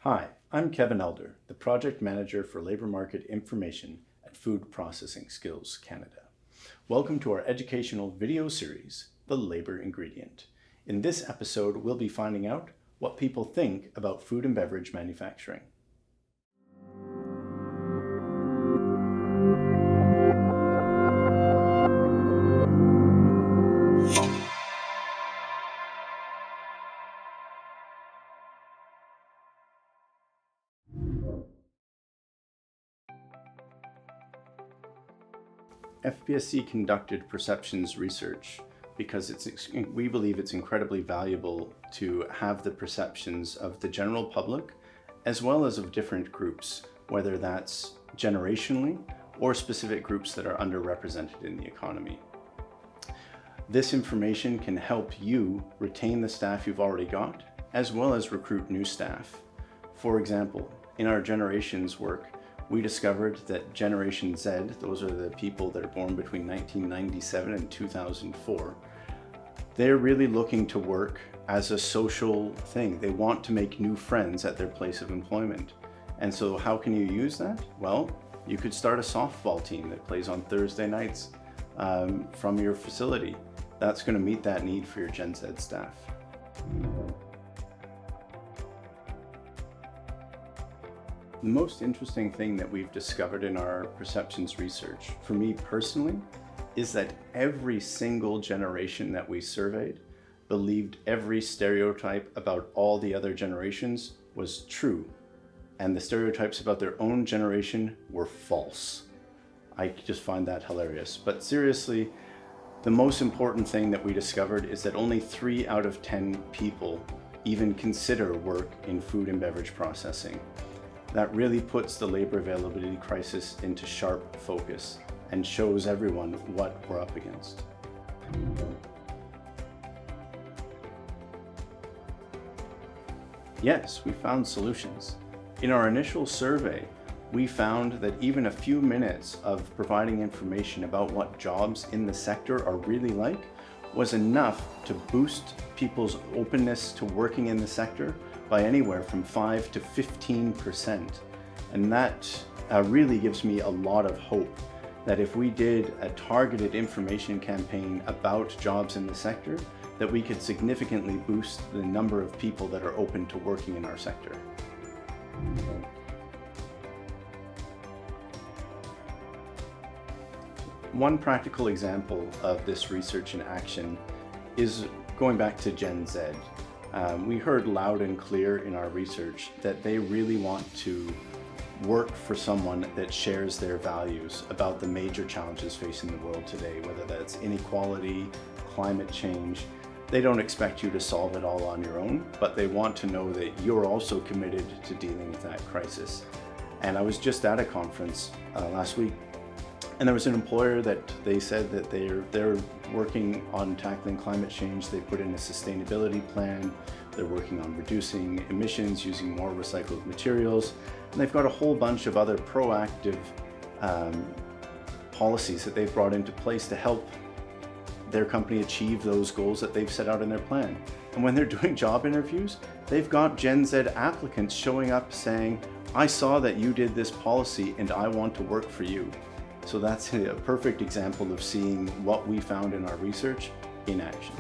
Hi, I'm Kevin Elder, the Project Manager for Labour Market Information at Food Processing Skills Canada. Welcome to our educational video series, The Labour Ingredient. In this episode, we'll be finding out what people think about food and beverage manufacturing. FPSC conducted perceptions research because we believe it's incredibly valuable to have the perceptions of the general public as well as of different groups, whether that's generationally or specific groups that are underrepresented in the economy. This information can help you retain the staff you've already got, as well as recruit new staff. For example, in our generations work, we discovered that Generation Z, those are the people that are born between 1997 and 2004, they're really looking to work as a social thing. They want to make new friends at their place of employment. And so how can you use that? Well, you could start a softball team that plays on Thursday nights from your facility. That's going to meet that need for your Gen Z staff. The most interesting thing that we've discovered in our perceptions research, for me personally, is that every single generation that we surveyed believed every stereotype about all the other generations was true, and the stereotypes about their own generation were false. I just find that hilarious. But seriously, the most important thing that we discovered is that only 3 out of 10 people even consider work in food and beverage processing. That really puts the labor availability crisis into sharp focus and shows everyone what we're up against. Yes, we found solutions. In our initial survey, we found that even a few minutes of providing information about what jobs in the sector are really like was enough to boost people's openness to working in the sector by anywhere from 5 to 15%. And that really gives me a lot of hope that if we did a targeted information campaign about jobs in the sector, that we could significantly boost the number of people that are open to working in our sector. One practical example of this research in action is going back to Gen Z. We heard loud and clear in our research that they really want to work for someone that shares their values about the major challenges facing the world today, whether that's inequality, climate change. They don't expect you to solve it all on your own, but they want to know that you're also committed to dealing with that crisis. And I was just at a conference last week, and there was an employer that they said that they're working on tackling climate change. They put in a sustainability plan. They're working on reducing emissions using more recycled materials. And they've got a whole bunch of other proactive policies that they've brought into place to help their company achieve those goals that they've set out in their plan. And when they're doing job interviews, they've got Gen Z applicants showing up saying, "I saw that you did this policy and I want to work for you." So that's a perfect example of seeing what we found in our research in action.